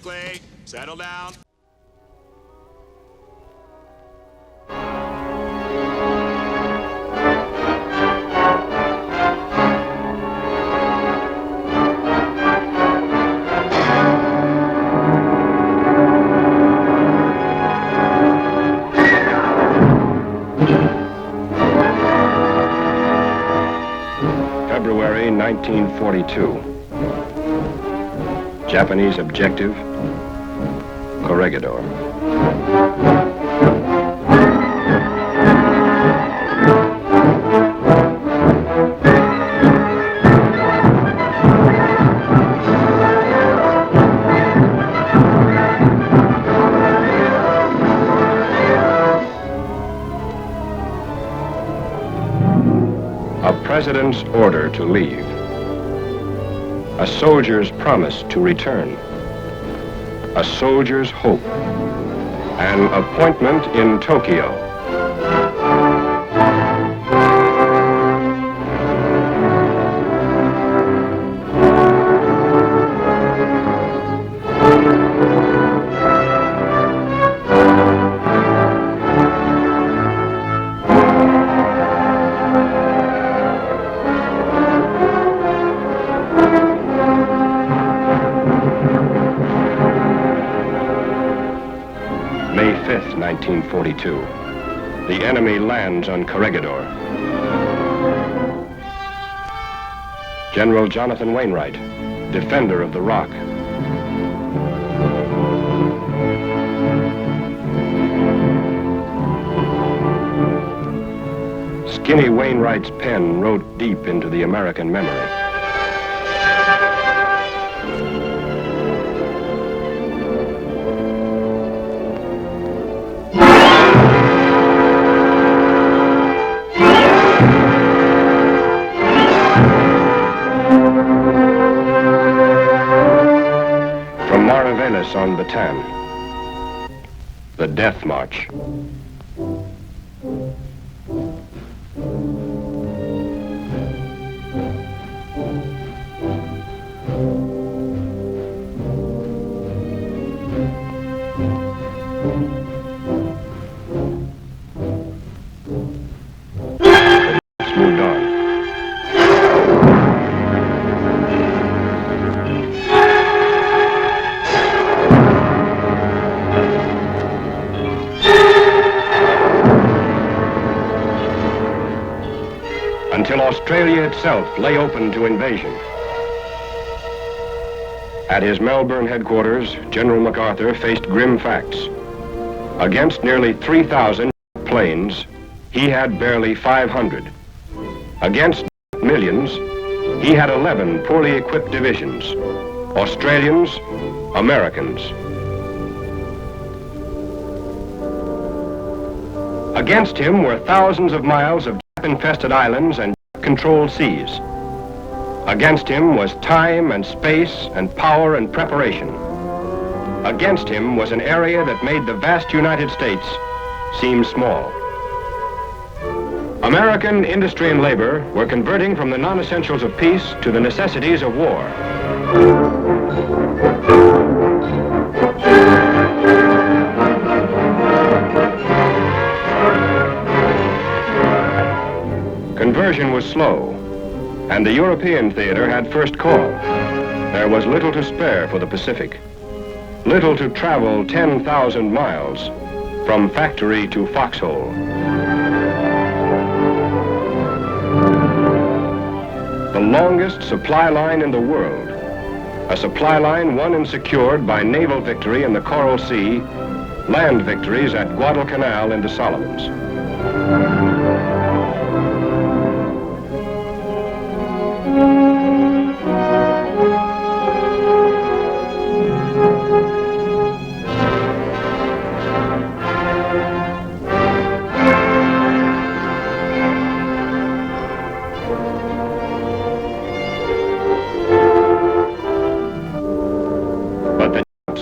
quickly. Settle down. February 1942. Japanese objective, Corregidor. A president's order to leave. A soldier's promise to return. A soldier's hope. An appointment in Tokyo. May 5th, 1942. The enemy lands on Corregidor. General Jonathan Wainwright, defender of the Rock. Skinny Wainwright's pen wrote deep into the American memory. On Bataan, the Death March. It's moved on. Until Australia itself lay open to invasion. At his Melbourne headquarters, General MacArthur faced grim facts. Against nearly 3,000 planes, he had barely 500. Against millions, he had 11 poorly equipped divisions. Australians, Americans. Against him were thousands of miles of infested islands and controlled seas. Against him was time and space and power and preparation. Against him was an area that made the vast United States seem small. American industry and labor were converting from the non-essentials of peace to the necessities of war. Conversion was slow, and the European theater had first call. There was little to spare for the Pacific, little to travel 10,000 miles from factory to foxhole. The longest supply line in the world, a supply line won and secured by naval victory in the Coral Sea, land victories at Guadalcanal and the Solomons.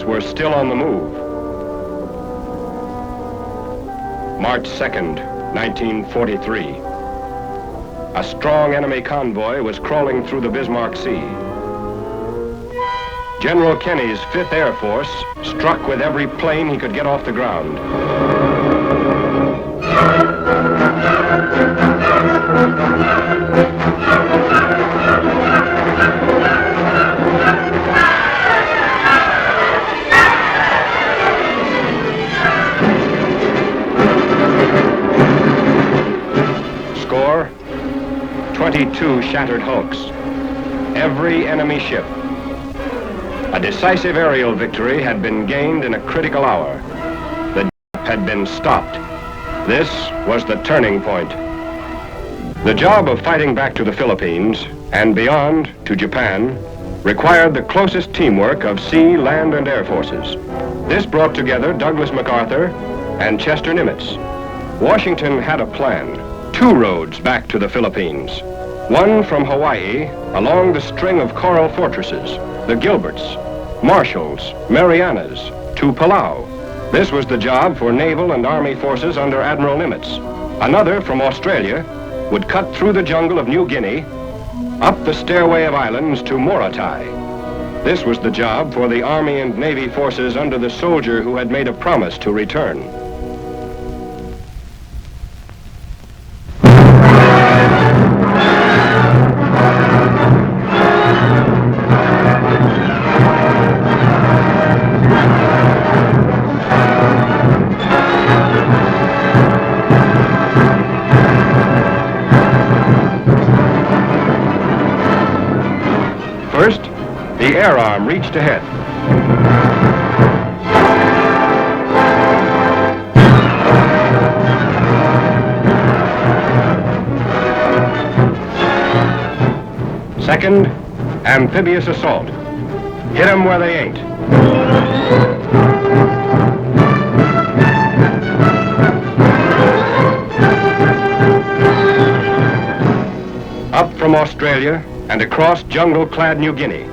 Were still on the move. March 2nd, 1943. A strong enemy convoy was crawling through the Bismarck Sea. General Kenney's 5th Air Force struck with every plane he could get off the ground. Score, 22 shattered hulks. Every enemy ship. A decisive aerial victory had been gained in a critical hour. The had been stopped. This was the turning point. The job of fighting back to the Philippines and beyond to Japan required the closest teamwork of sea, land, and air forces. This brought together Douglas MacArthur and Chester Nimitz. Washington had a plan. 2 roads back to the Philippines. One from Hawaii along the string of coral fortresses, the Gilberts, Marshalls, Marianas, to Palau. This was the job for naval and army forces under Admiral Nimitz. Another from Australia would cut through the jungle of New Guinea, up the stairway of islands to Morotai. This was the job for the Army and Navy forces under the soldier who had made a promise to return. First, the air arm reached ahead. Second, amphibious assault. Hit 'em where they ain't. Up from Australia and across jungle-clad New Guinea.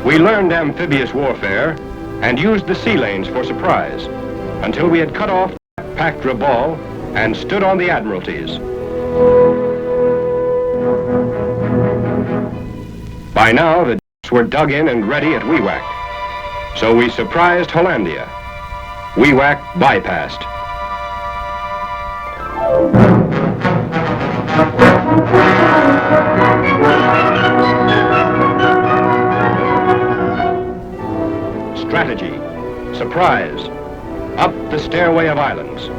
We learned amphibious warfare and used the sea lanes for surprise until we had cut off packed Rabaul and stood on the Admiralties. By now, the were dug in and ready at WWII. So we surprised Hollandia. WWII bypassed. Strategy, surprise, up the stairway of islands.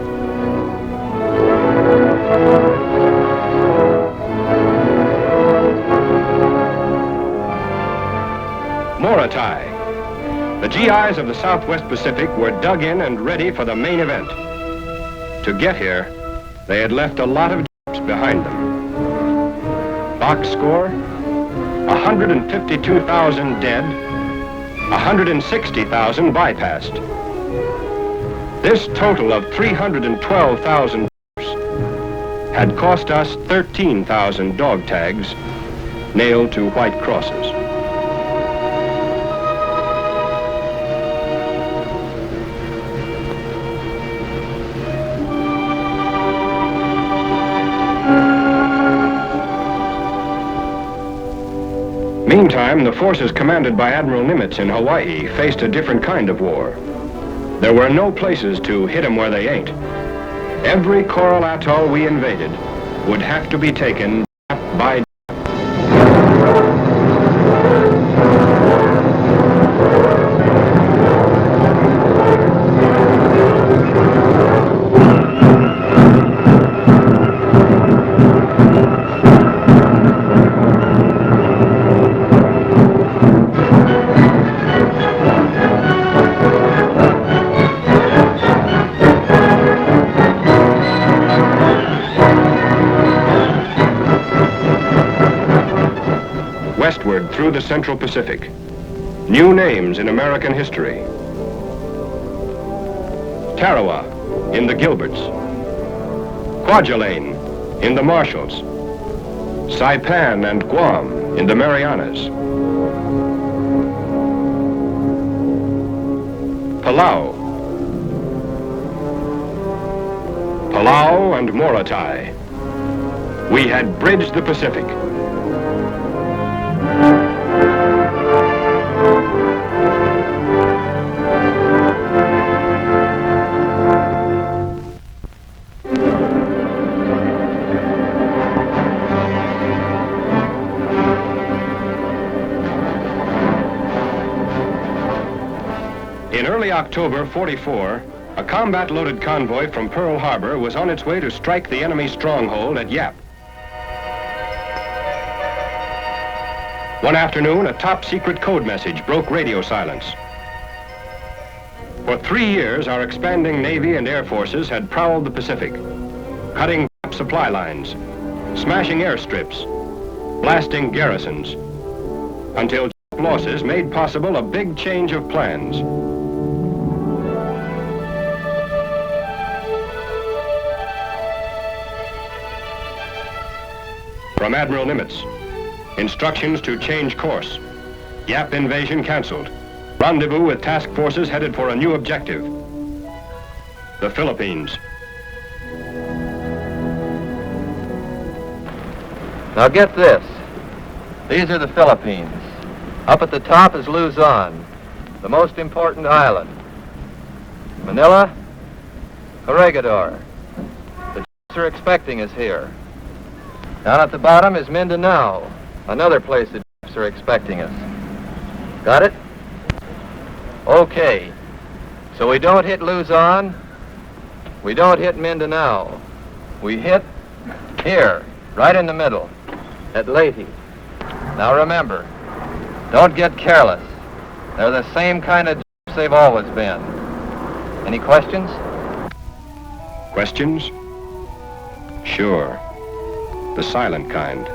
Morotai. The GIs of the Southwest Pacific were dug in and ready for the main event. To get here, they had left a lot of behind them. Box score, 152,000 dead, 160,000 bypassed. This total of 312,000 had cost us 13,000 dog tags nailed to white crosses. Meantime, the forces commanded by Admiral Nimitz in Hawaii faced a different kind of war. There were no places to hit 'em where they ain't. Every coral atoll we invaded would have to be taken by westward through the Central Pacific. New names in American history. Tarawa in the Gilberts. Kwajalein in the Marshalls. Saipan and Guam in the Marianas. Palau. Palau and Morotai. We had bridged the Pacific. early October '44, a combat-loaded convoy from Pearl Harbor was on its way to strike the enemy stronghold at Yap. One afternoon, a top-secret code message broke radio silence. For 3 years, our expanding Navy and Air Forces had prowled the Pacific, cutting supply lines, smashing airstrips, blasting garrisons, until losses made possible a big change of plans. From Admiral Nimitz, instructions to change course. Yap invasion canceled. Rendezvous with task forces headed for a new objective. The Philippines. Now get this. These are the Philippines. Up at the top is Luzon, the most important island. Manila, Corregidor. The are expecting us here. Down at the bottom is Mindanao, another place the are expecting us. Got it? Okay. So we don't hit Luzon, we don't hit Mindanao. We hit here, right in the middle, at Leyte. Now remember, don't get careless. They're the same kind of they've always been. Any questions? Questions? Sure. The silent kind.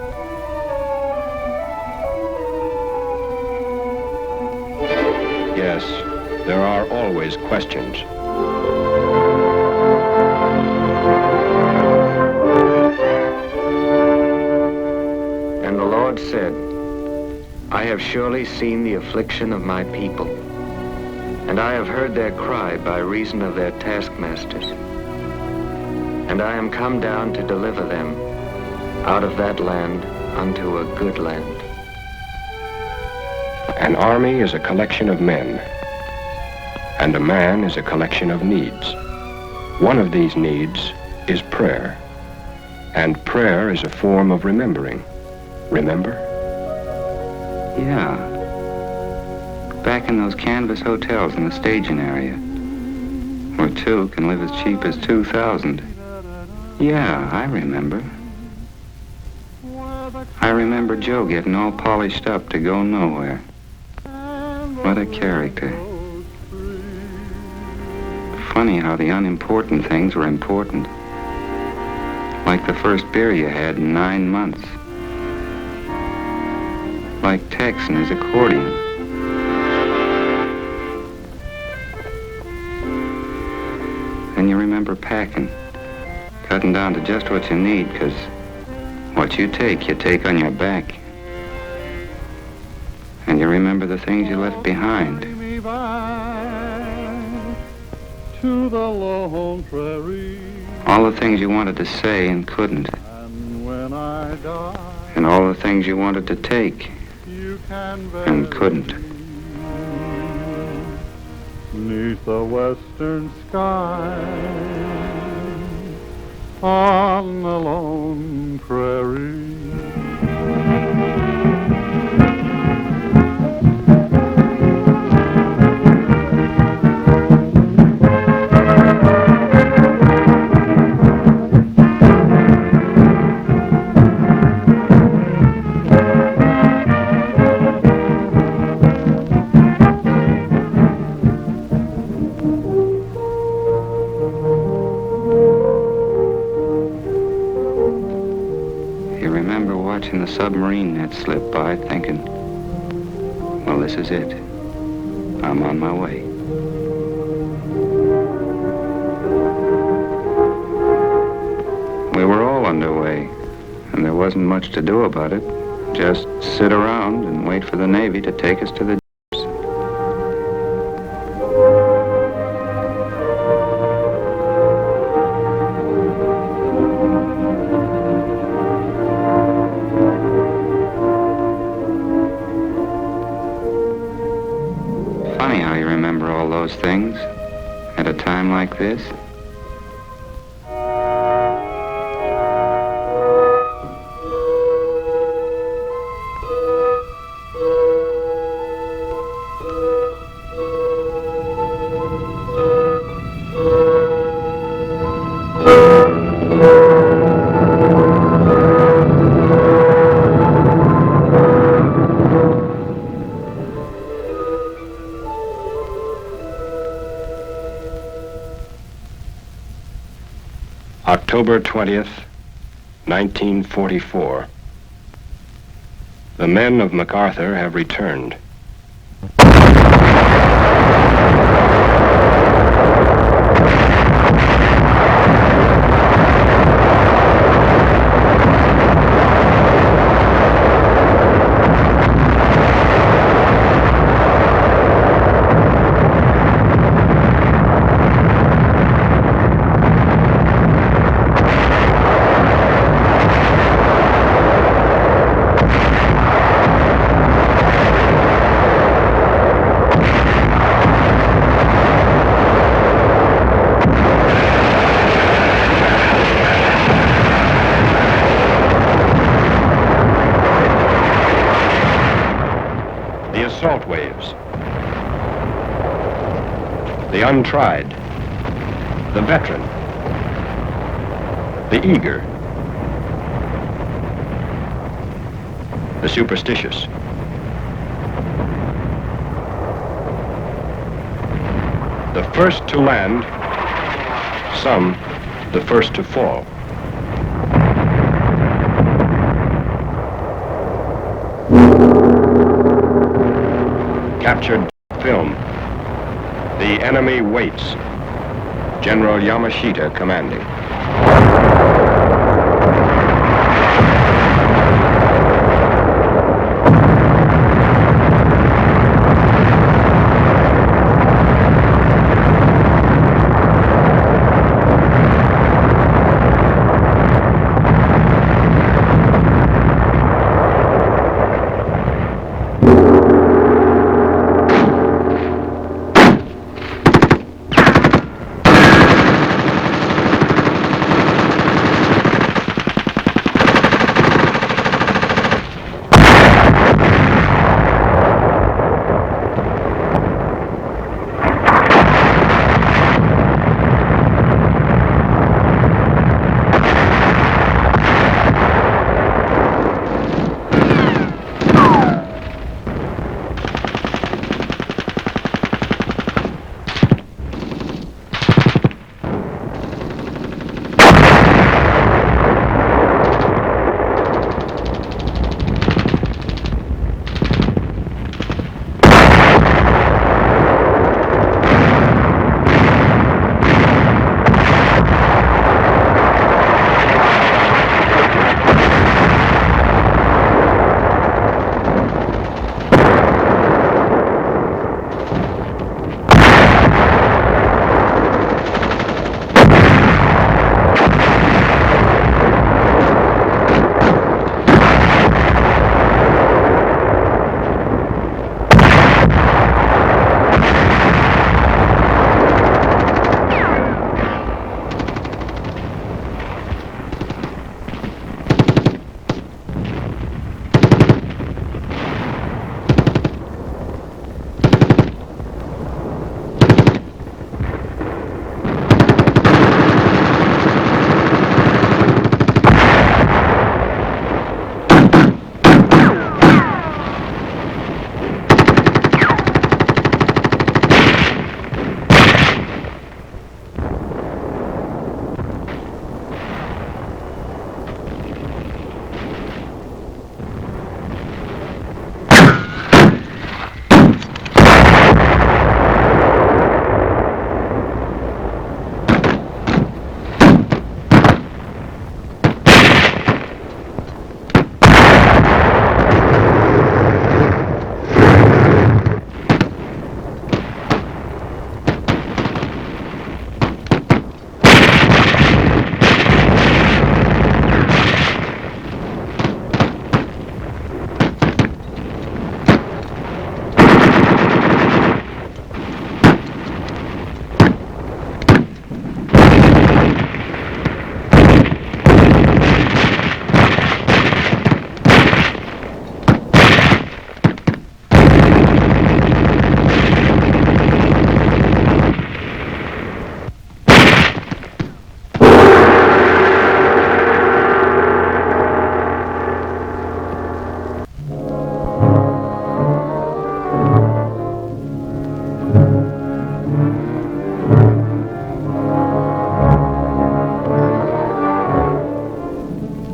Yes, there are always questions. And the Lord said, I have surely seen the affliction of my people, and I have heard their cry by reason of their taskmasters. And I am come down to deliver them out of that land unto a good land. An army is a collection of men, and a man is a collection of needs. One of these needs is prayer, and prayer is a form of remembering. Remember? Yeah. Back in those canvas hotels in the staging area, where two can live as cheap as 2,000. Yeah, I remember. I remember Joe getting all polished up to go nowhere. What a character. Funny how the unimportant things were important. Like the first beer you had in 9 months. Like Tex and his accordion. And you remember packing. Cutting down to just what you need, because what you take on your back. And you remember the things you left behind. To the lone prairie. All the things you wanted to say and couldn't. And when I die, And all the things you wanted to take you can and couldn't. Neath the western sky, on the lone prairie. Watching the submarine net slip by, thinking, well, this is it. I'm on my way. We were all underway, and there wasn't much to do about it. Just sit around and wait for the Navy to take us to the things at a time like this. October 20th, 1944. The men of MacArthur have returned. Assault waves, the untried, the veteran, the eager, the superstitious. The first to land, some the first to fall. Captured film. The enemy waits. General Yamashita commanding.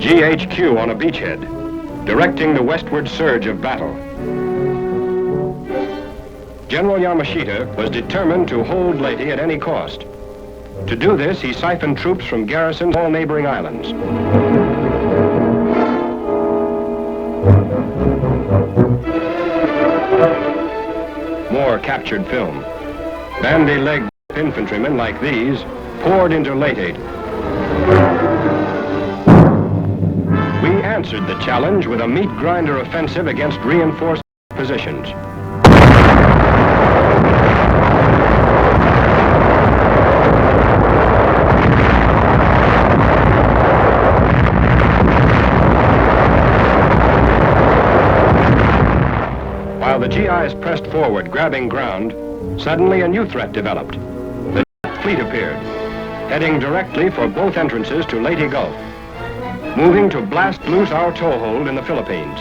GHQ on a beachhead, directing the westward surge of battle. General Yamashita was determined to hold Leyte at any cost. To do this, he siphoned troops from garrisons all neighboring islands. More captured film. Bandy-legged infantrymen like these poured into Leyte. We answered the challenge with a meat grinder offensive against reinforced positions. While the GIs pressed forward, grabbing ground, suddenly a new threat developed. The fleet appeared, heading directly for both entrances to Leyte Gulf, moving to blast loose our toehold in the Philippines.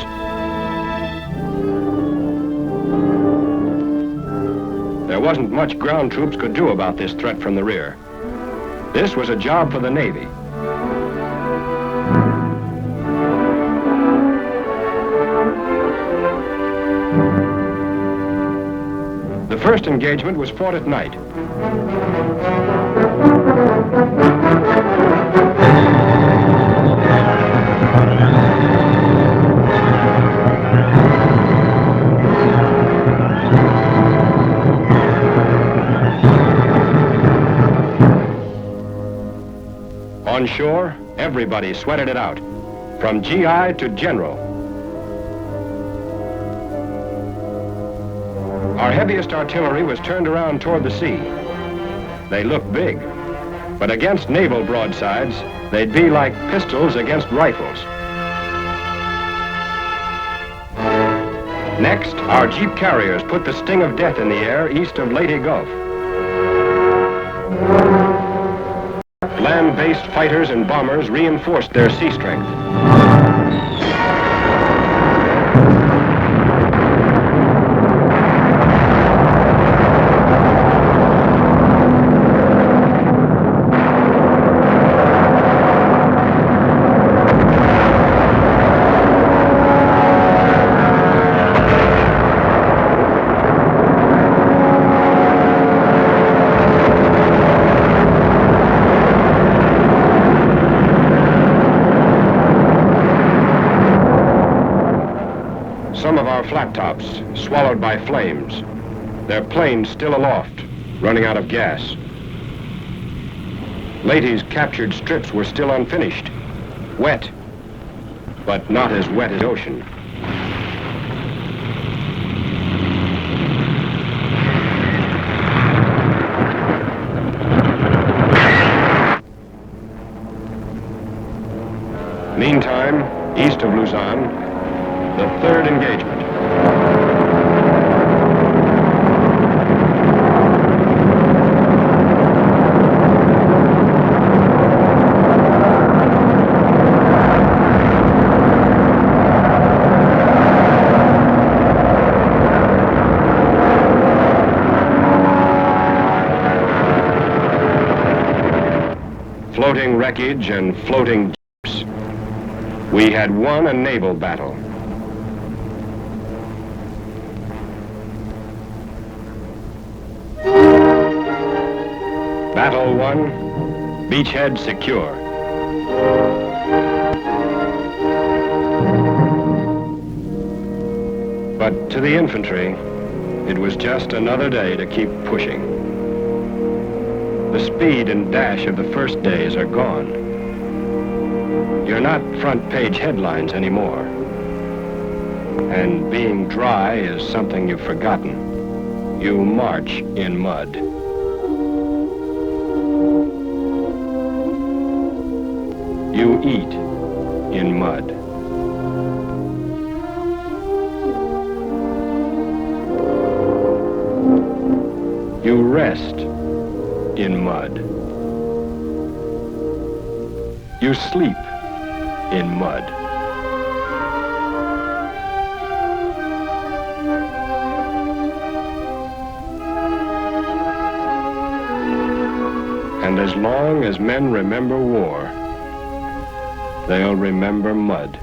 There wasn't much ground troops could do about this threat from the rear. This was a job for the Navy. The first engagement was fought at night. On shore, everybody sweated it out, from GI to general. Our heaviest artillery was turned around toward the sea. They looked big, but against naval broadsides, they'd be like pistols against rifles. Next, our jeep carriers put the sting of death in the air east of Leyte Gulf. Land-based fighters and bombers reinforced their sea strength. Some of our flat tops swallowed by flames, their planes still aloft, running out of gas. Leyte's captured strips were still unfinished, wet, but not as wet as the ocean. Meantime, east of Luzon, the third engagement. Floating wreckage and floating jeeps. We had won a naval battle. Battle won, beachhead secure. But to the infantry, it was just another day to keep pushing. The speed and dash of the first days are gone. You're not front page headlines anymore. And being dry is something you've forgotten. You march in mud. You eat in mud. You rest in mud. You sleep in mud. And as long as men remember war, they'll remember mud.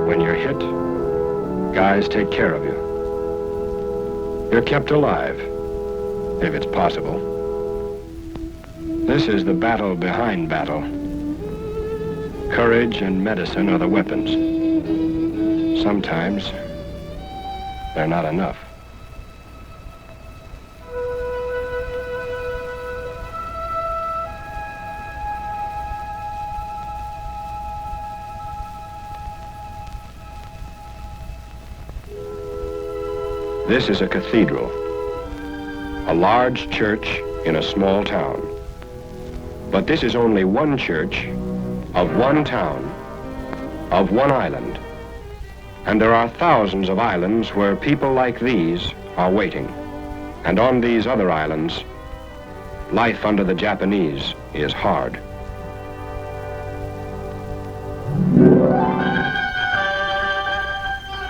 When you're hit, guys take care of you. You're kept alive, if it's possible. This is the battle behind battle. Courage and medicine are the weapons. Sometimes they're not enough. This is a cathedral, a large church in a small town. But this is only one church of one town, of one island. And there are thousands of islands where people like these are waiting. And on these other islands, life under the Japanese is hard.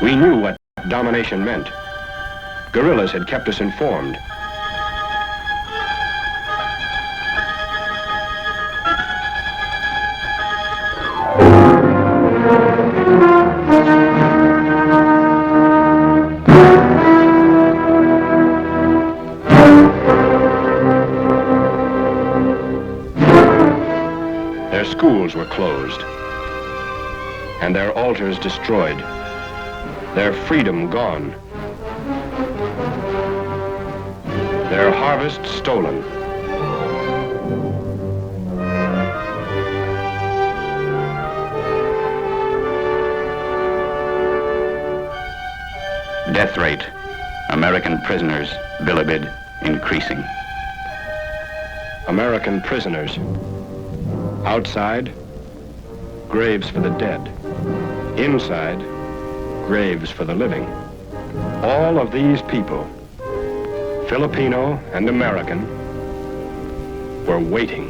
We knew what domination meant. Guerrillas had kept us informed. Their schools were closed, and their altars destroyed, their freedom gone, their harvest stolen. Death rate, American prisoners, bilibid, increasing. American prisoners. Outside, graves for the dead. Inside, graves for the living. All of these people, Filipino and American, were waiting.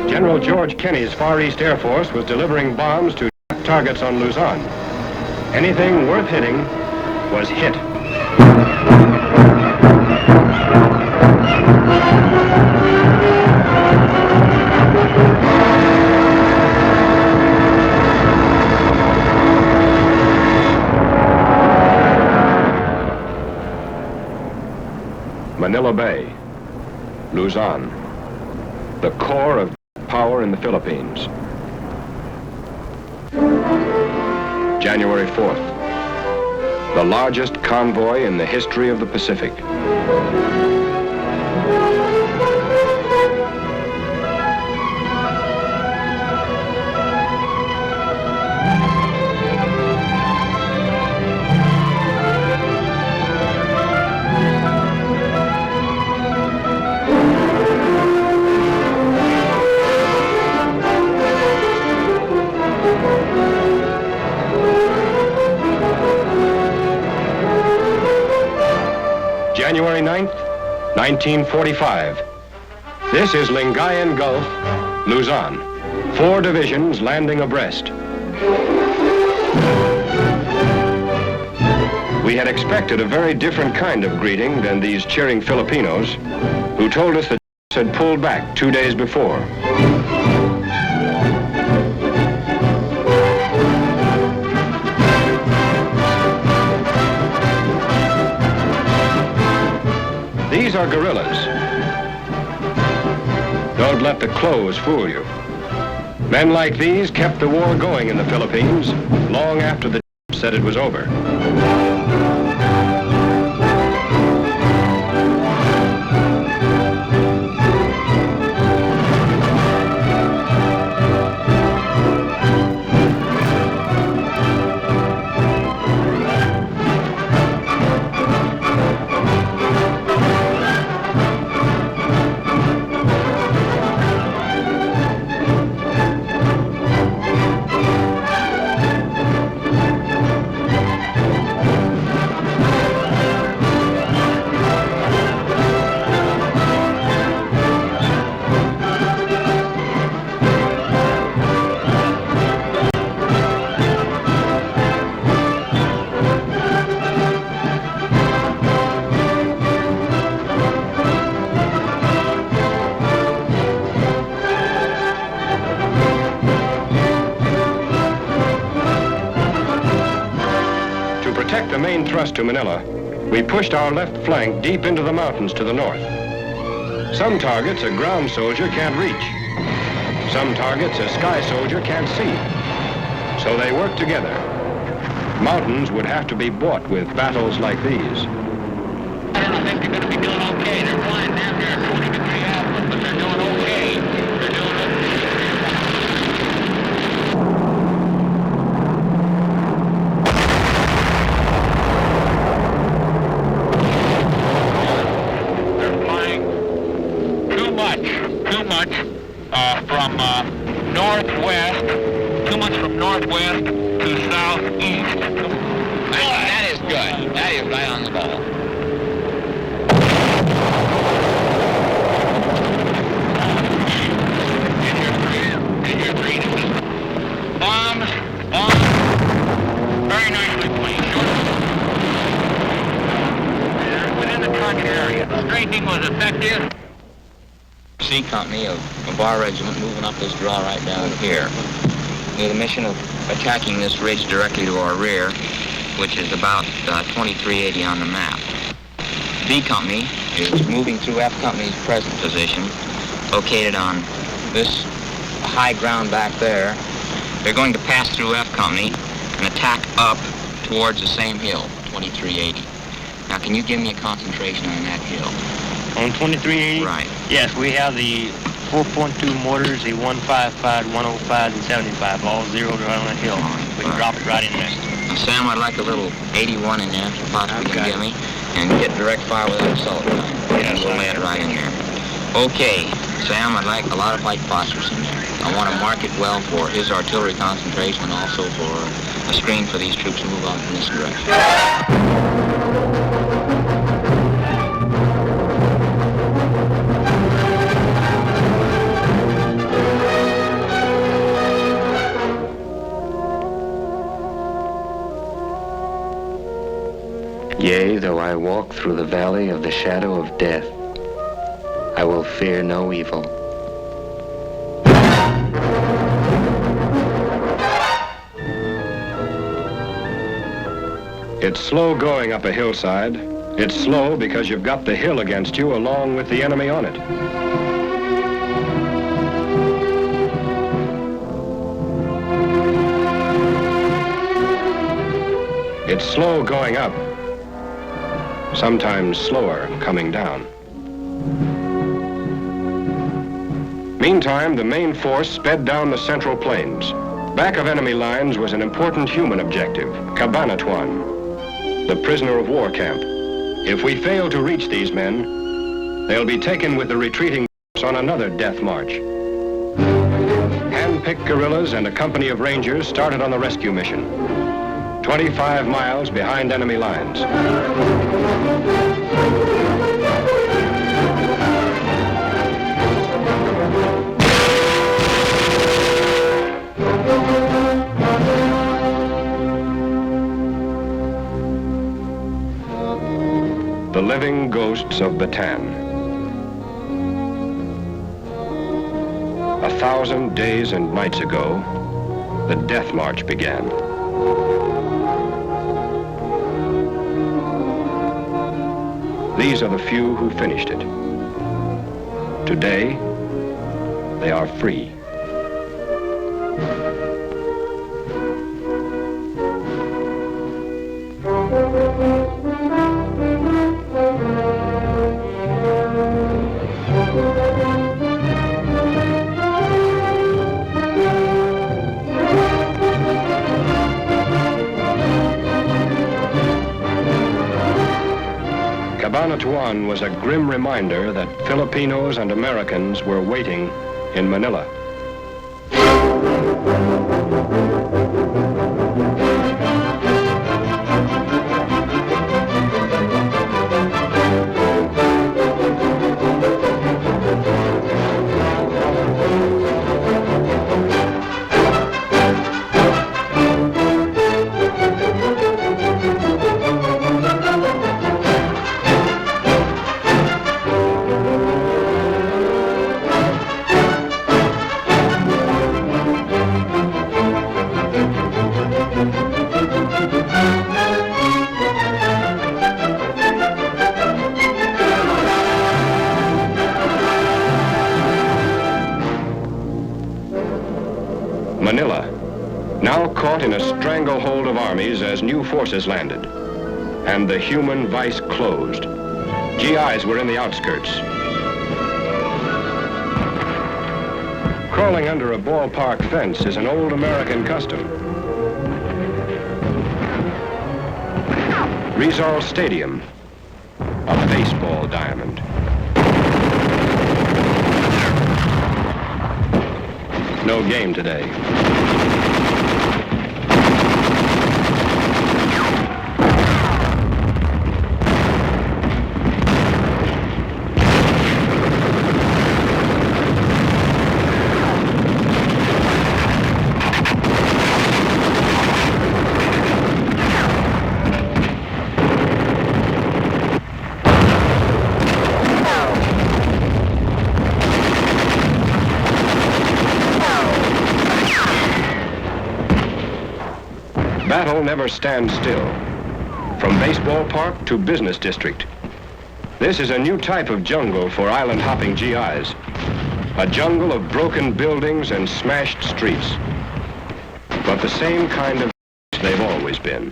General George Kenney's Far East Air Force was delivering bombs to targets on Luzon. Anything worth hitting was hit. Manila Bay, Luzon, the core of power in the Philippines. January 4th, the largest convoy in the history of the Pacific. January 9th, 1945. This is Lingayen Gulf, Luzon. 4 divisions landing abreast. We had expected a very different kind of greeting than these cheering Filipinos who told us that had pulled back 2 days before. These are guerrillas. Don't let the clothes fool you. Men like these kept the war going in the Philippines long after the said it was over. protect the main thrust to Manila, we pushed our left flank deep into the mountains to the north. Some targets a ground soldier can't reach. Some targets a sky soldier can't see. So they work together. Mountains would have to be bought with battles like these. I think they're going to be doing okay. They're flying down there at 40-degree azimuth, but they're doing okay. They're doing okay. They're flying too much from northwest, too much from northwest to southeast. That is good. That is right on the ball. Bombs, very nicely placed. They're within the target area. The straightening was effective. C Company of our regiment moving up this draw right down here. We have the mission of attacking this ridge directly to our rear, which is about 2380 on the map. B Company is moving through F Company's present position, located on this high ground back there. They're going to pass through F Company and attack up towards the same hill, 2380. Now, can you give me a concentration on that hill? On 2380? Right. Yes, we have the 4.2 mortars, the 155, 105, and 75, all zeroed right on that hill. We can drop it right in there. Now, Sam, I'd like a little 81 in there, if possibly you can give me, and get direct fire without assault gun. Yes, we'll lay it right in there. Okay, Sam, I'd like a lot of white phosphorus in there. I want to mark it well for his artillery concentration and also for a screen for these troops to move on in this direction. Yea, though I walk through the valley of the shadow of death, I will fear no evil. It's slow going up a hillside. It's slow because you've got the hill against you along with the enemy on it. It's slow going up, sometimes slower coming down. Meantime, the main force sped down the Central Plains. Back of enemy lines was an important human objective, Cabanatuan, the prisoner of war camp. If we fail to reach these men, they'll be taken with the retreating on another death march. Hand-picked guerrillas and a company of rangers started on the rescue mission. 25 miles behind enemy lines. The living ghosts of Bataan. 1,000 days and nights ago, the death march began. These are the few who finished it. Today, they are free. Cabanatuan was a grim reminder that Filipinos and Americans were waiting in Manila. now caught in a stranglehold of armies as new forces landed, and the human vice closed. GIs were in the outskirts. Crawling under a ballpark fence is an old American custom. Rizal Stadium, a baseball diamond. No game today. Battle never stands still. From baseball park to business district. This is a new type of jungle for island-hopping GIs. A jungle of broken buildings and smashed streets. But the same kind of they've always been.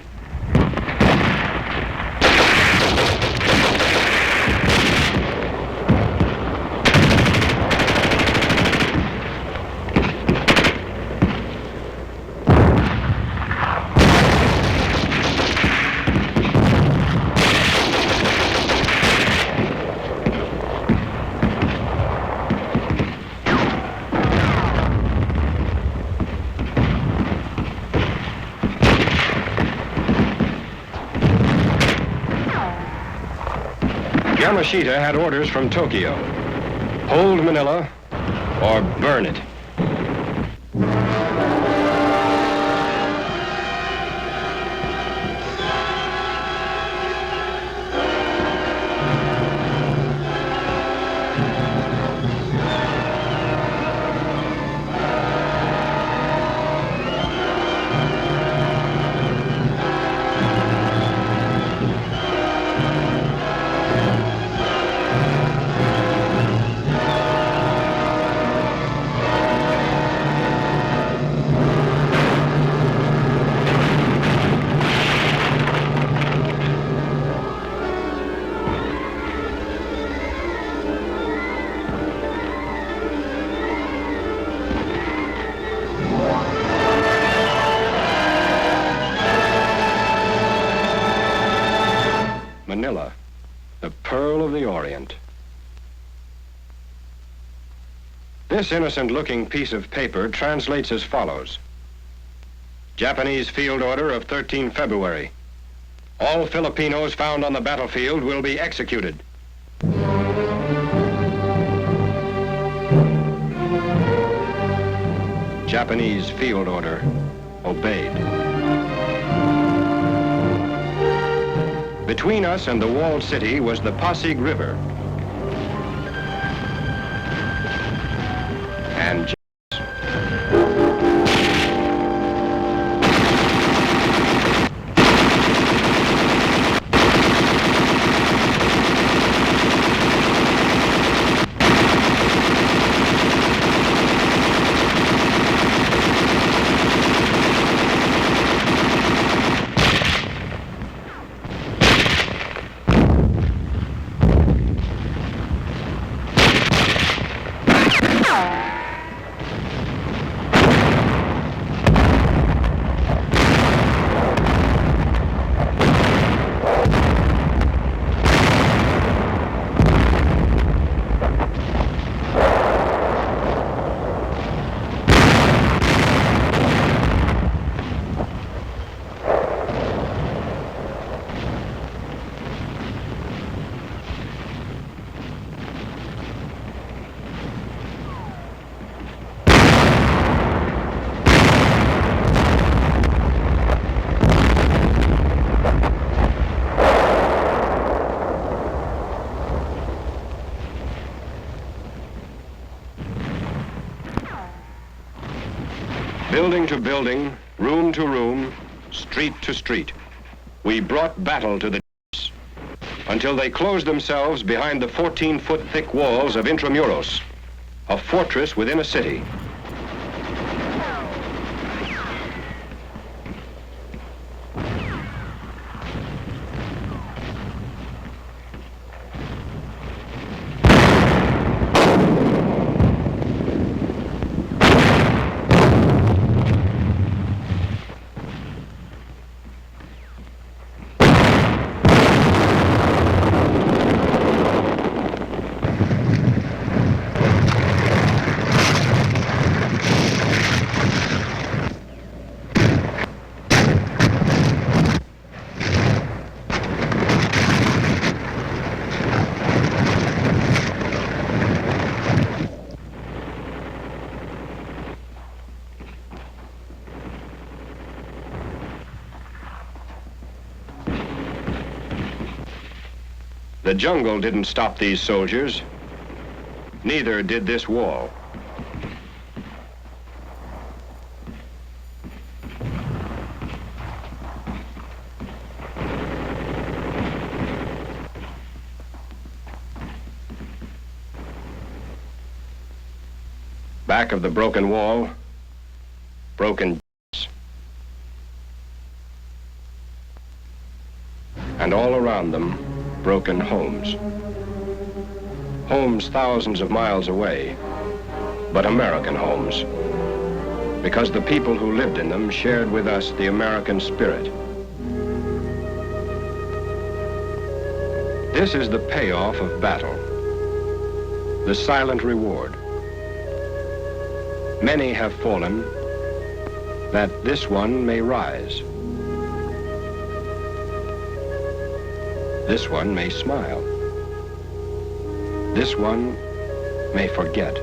Yamashita had orders from Tokyo. Hold Manila or burn it. Manila, the pearl of the Orient. This innocent-looking piece of paper translates as follows. Japanese field order of 13 February. All Filipinos found on the battlefield will be executed. Japanese field order obeyed. Between us and the walled city was the Pasig River. And building to building, room to room, street to street, we brought battle to the until they closed themselves behind the 14-foot thick walls of Intramuros, a fortress within a city. The jungle didn't stop these soldiers. Neither did this wall. Back of the broken wall, broken and all around them, broken homes. Homes thousands of miles away, but American homes, because the people who lived in them shared with us the American spirit. This is the payoff of battle, the silent reward. Many have fallen, that this one may rise. This one may smile. This one may forget.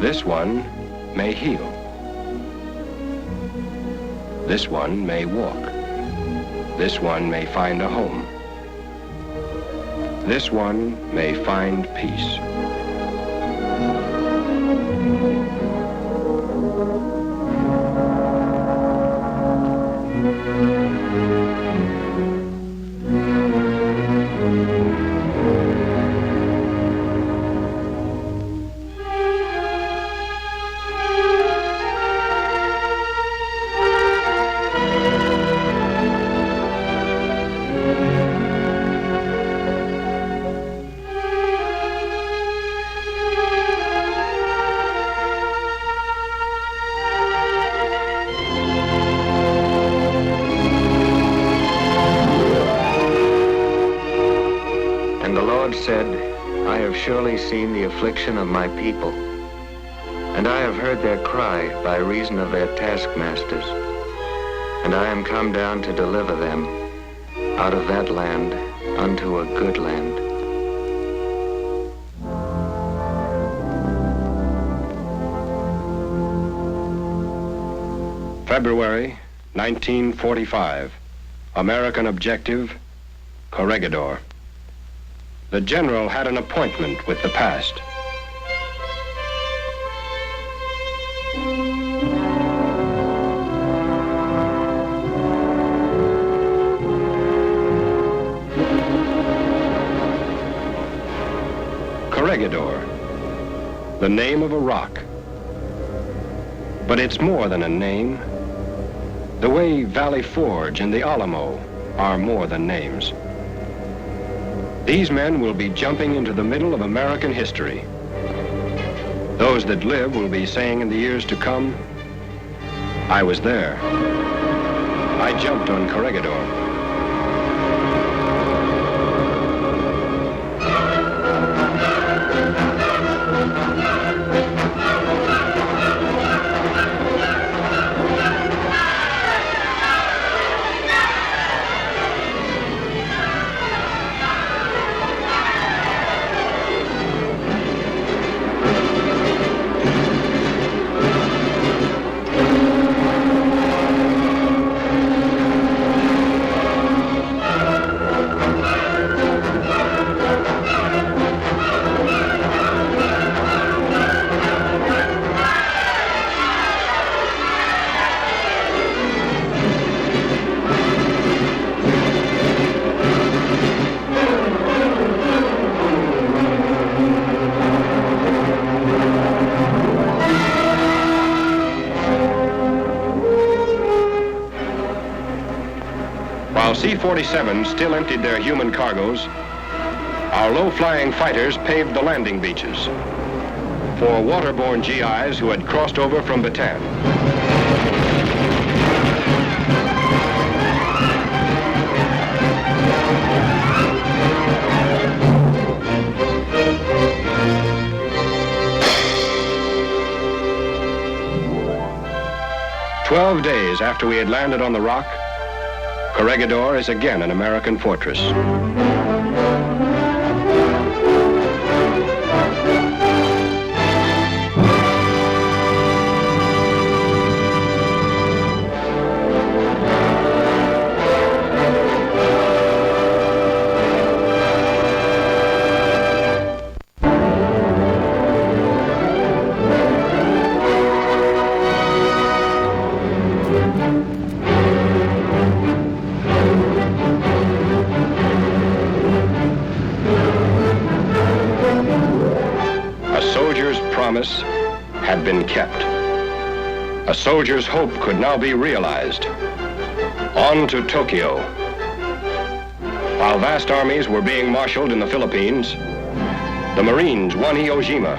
This one may heal. This one may walk. This one may find a home. This one may find peace. Surely seen the affliction of my people, and I have heard their cry by reason of their taskmasters, and I am come down to deliver them out of that land unto a good land. February 1945. American objective, Corregidor. The general had an appointment with the past. Corregidor, the name of a rock. But it's more than a name. The way Valley Forge and the Alamo are more than names. These men will be jumping into the middle of American history. Those that live will be saying in the years to come, I was there. I jumped on Corregidor. C-47s still emptied their human cargoes, our low-flying fighters paved the landing beaches for waterborne GIs who had crossed over from Bataan. "12 days after we had landed on the rock, Corregidor is again an American fortress. promise had been kept. A soldier's hope could now be realized. On to Tokyo. While vast armies were being marshaled in the Philippines, the Marines won Iwo Jima.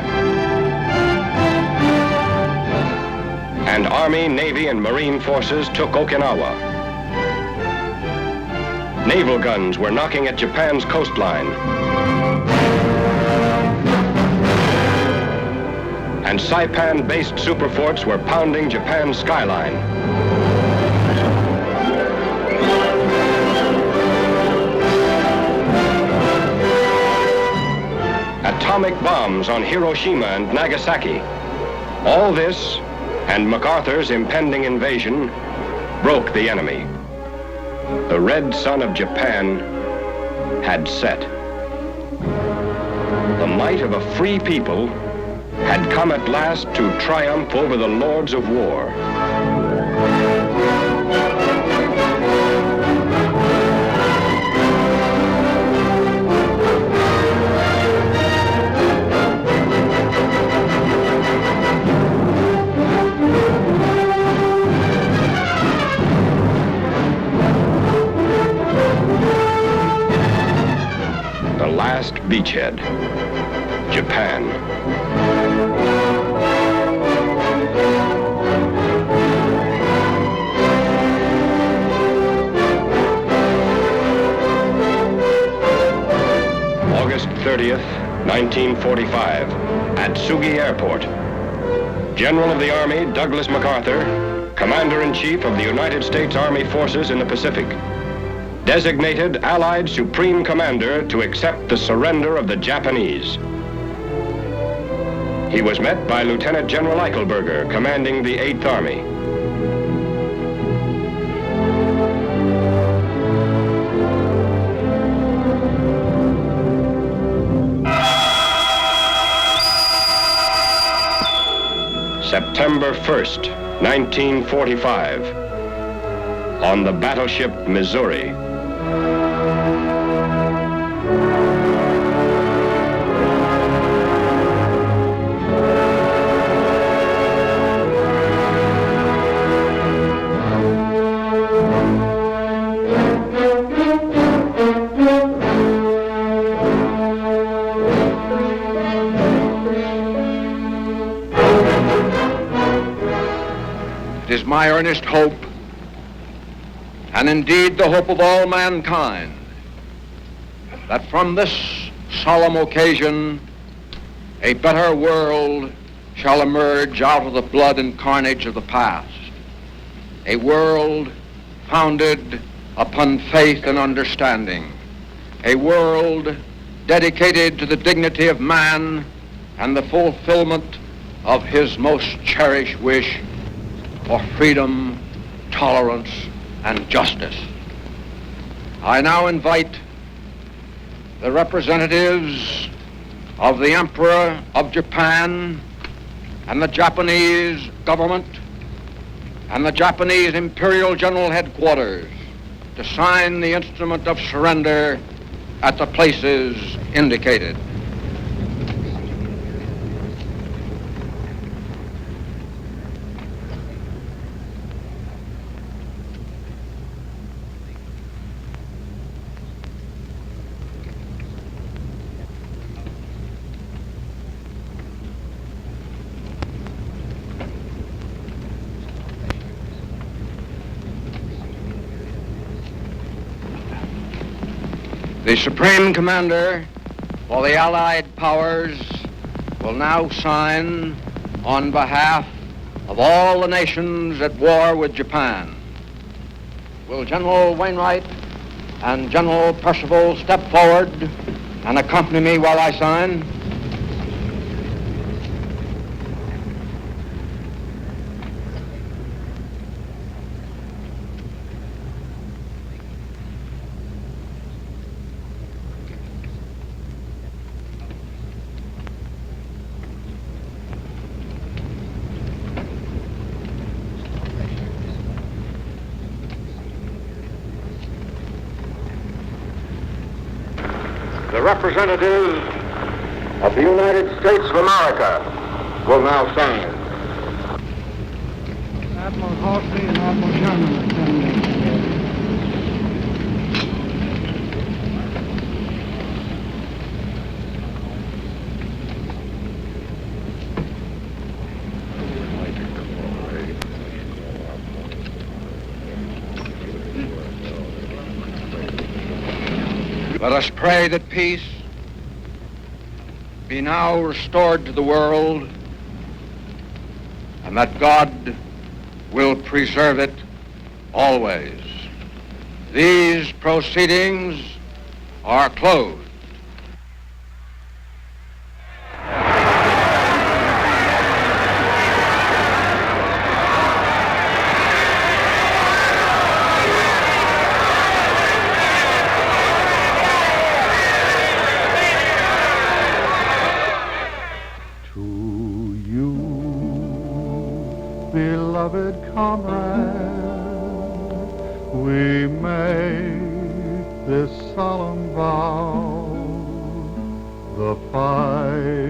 And Army, Navy, and Marine forces took Okinawa. Naval guns were knocking at Japan's coastline. And Saipan-based superforts were pounding Japan's skyline. Atomic bombs on Hiroshima and Nagasaki. All this, and MacArthur's impending invasion, broke the enemy. The red sun of Japan had set. The might of a free people had come at last to triumph over the lords of war. The last beachhead, Japan. August 30th, 1945, at Sugi Airport. General of the Army, Douglas MacArthur, Commander-in-Chief of the United States Army Forces in the Pacific, designated Allied Supreme Commander to accept the surrender of the Japanese. He was met by Lieutenant General Eichelberger, commanding the 8th Army. September 1st, 1945, on the battleship Missouri. It is my earnest hope, and indeed the hope of all mankind, that from this solemn occasion a better world shall emerge out of the blood and carnage of the past, a world founded upon faith and understanding, a world dedicated to the dignity of man and the fulfillment of his most cherished wish for freedom, tolerance, and justice. I now invite the representatives of the Emperor of Japan and the Japanese government and the Japanese Imperial General Headquarters to sign the instrument of surrender at the places indicated. The Supreme Commander for the Allied Powers will now sign on behalf of all the nations at war with Japan. Will General Wainwright and General Percival step forward and accompany me while I sign? The representatives of the United States of America will now sign. Admiral Halsey and Admiral Sherman are standing together. Let us pray that peace be now restored to the world and that God will preserve it always. These proceedings are closed. Beloved comrade, we make this solemn vow. The fight